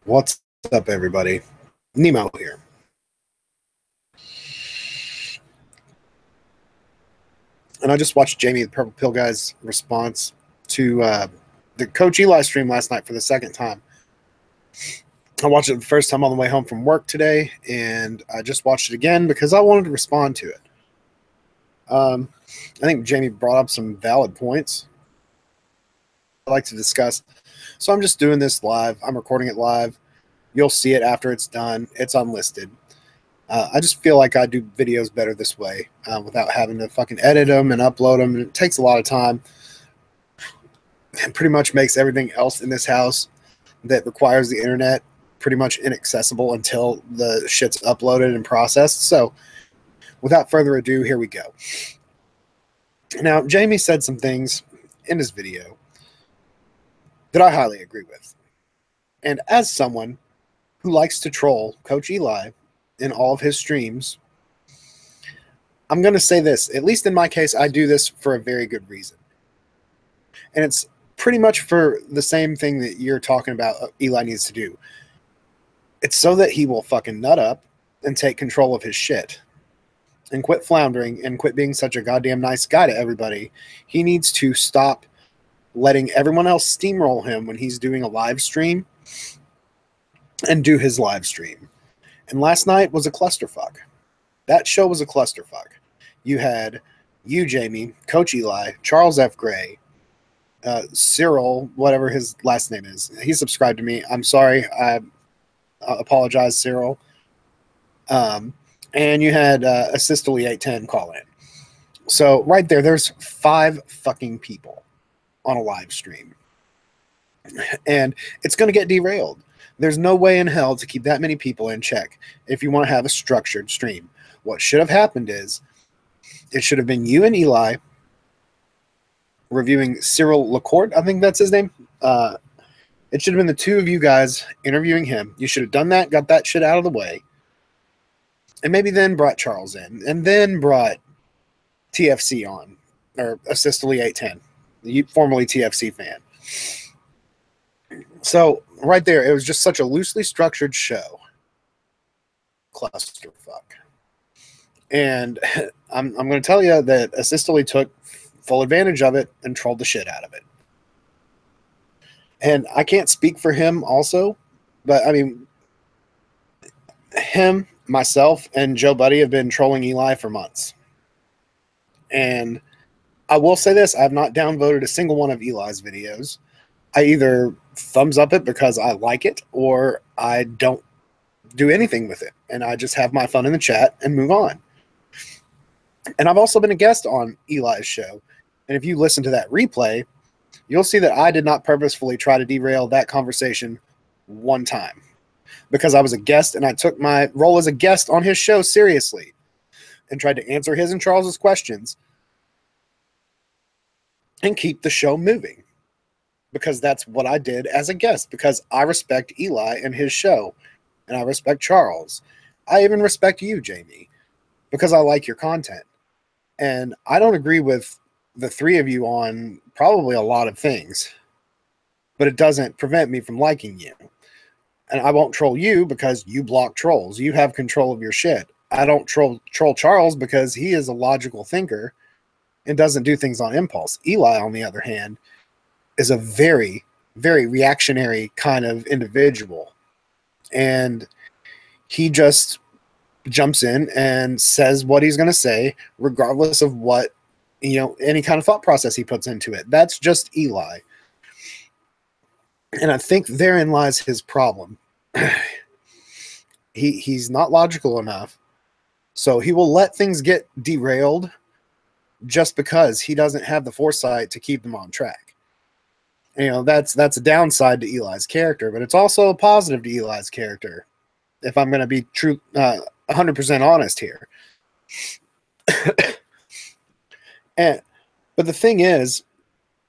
What's up, everybody? Nemo here. And I just watched Jamie the Purple Pill Guy's response to the Coach Eli stream last night for the second time. I watched it the first time on the way home from work today, and I just watched it again because I wanted to respond to it. I think Jamie brought up some valid points I'd like to discuss. So I'm just doing this live. I'm recording it live. You'll see it after it's done. It's unlisted. I just feel like I do videos better this way without having to fucking edit them and upload them. And it takes a lot of time and pretty much makes everything else in this house that requires the internet pretty much inaccessible until the shit's uploaded and processed. So without further ado, here we go. Now, Jamie said some things in his video that I highly agree with. And as someone who likes to troll Coach Eli in all of his streams, I'm going to say this. At least in my case, I do this for a very good reason. And it's pretty much for the same thing that you're talking about Eli needs to do. It's so that he will fucking nut up and take control of his shit and quit floundering and quit being such a goddamn nice guy to everybody. He needs to stop letting everyone else steamroll him when he's doing a live stream and do his live stream. And last night was a clusterfuck. That show was a clusterfuck. You had you, Jamie, Coach Eli, Charles F. Gray, Cyril, whatever his last name is. He subscribed to me. I'm sorry. I apologize, Cyril. And you had Assistily 810 call in. So right there's 5 fucking people on a live stream. And it's going to get derailed. There's no way in hell to keep that many people in check if you want to have a structured stream. What should have happened is it should have been you and Eli reviewing Cyril Lacourt. I think that's his name. It should have been the two of you guys interviewing him. You should have done that, got that shit out of the way, and maybe then brought Charles in, and then brought TFC on, or Assistily 810, formerly TFC fan. So right there, it was just such a loosely structured show. Clusterfuck. And I'm going to tell you that Assistily took full advantage of it and trolled the shit out of it. And I can't speak for him also, but I mean, him, myself, and Joe Buddy have been trolling Eli for months. And I will say this, I have not downvoted a single one of Eli's videos. I either thumbs up it because I like it, or I don't do anything with it. And I just have my fun in the chat and move on. And I've also been a guest on Eli's show. And if you listen to that replay, you'll see that I did not purposefully try to derail that conversation one time, because I was a guest and I took my role as a guest on his show seriously and tried to answer his and Charles's questions and keep the show moving, because that's what I did as a guest, because I respect Eli and his show, and I respect Charles. I even respect you, Jamie, because I like your content. And I don't agree with the three of you on probably a lot of things, but it doesn't prevent me from liking you. And I won't troll you because you block trolls. You have control of your shit. I don't troll Charles because he is a logical thinker and doesn't do things on impulse. Eli, on the other hand, is a very, very reactionary kind of individual. And he just jumps in and says what he's going to say, regardless of what, any kind of thought process he puts into it. That's just Eli. And I think therein lies his problem. He's not logical enough. So he will let things get derailed just because he doesn't have the foresight to keep them on track. That's a downside to Eli's character, but it's also a positive to Eli's character, if I'm going to be true, 100% honest here. But the thing is,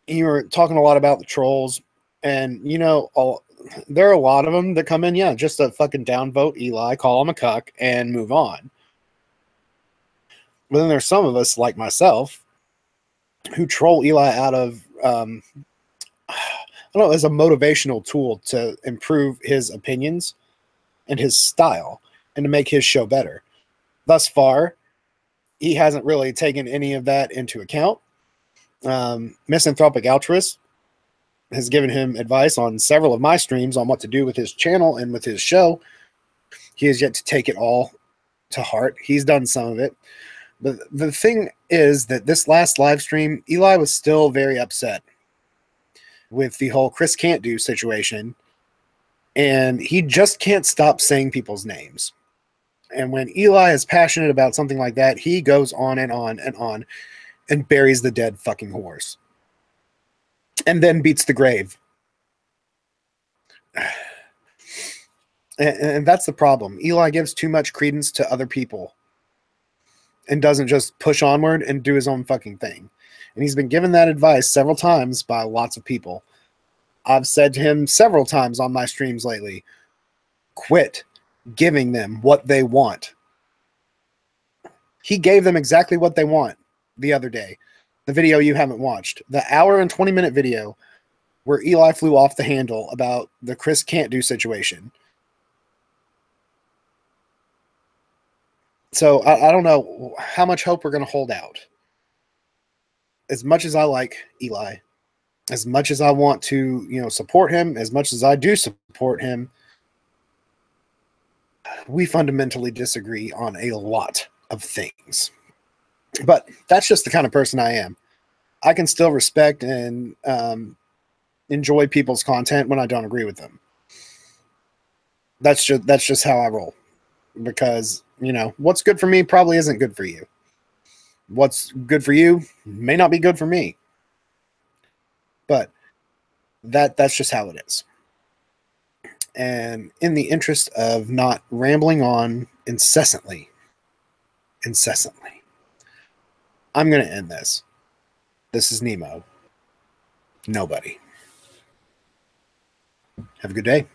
you were talking a lot about the trolls, and there are a lot of them that come in, just to fucking downvote Eli, call him a cuck, and move on. But then there's some of us, like myself, who troll Eli out of I don't know, as a motivational tool to improve his opinions and his style and to make his show better. Thus far, he hasn't really taken any of that into account. Misanthropic Altruist has given him advice on several of my streams on what to do with his channel and with his show. He has yet to take it all to heart. He's done some of it. But the thing is that this last live stream, Eli was still very upset with the whole Chris Can't Do situation. And he just can't stop saying people's names. And when Eli is passionate about something like that, he goes on and on and on and buries the dead fucking horse. And then beats the grave. And that's the problem. Eli gives too much credence to other people and doesn't just push onward and do his own fucking thing. And he's been given that advice several times by lots of people. I've said to him several times on my streams lately, quit giving them what they want. He gave them exactly what they want the other day. The video you haven't watched. The hour and 20-minute video where Eli flew off the handle about the Chris Can't Do situation. So I don't know how much hope we're going to hold out. As much as I like Eli, as much as I want to, support him, as much as I do support him, we fundamentally disagree on a lot of things. But that's just the kind of person I am. I can still respect and enjoy people's content when I don't agree with them. That's just how I roll. Because, what's good for me probably isn't good for you. What's good for you may not be good for me. But that's just how it is. And in the interest of not rambling on incessantly, I'm going to end this. This is Nemo. Nobody. Have a good day.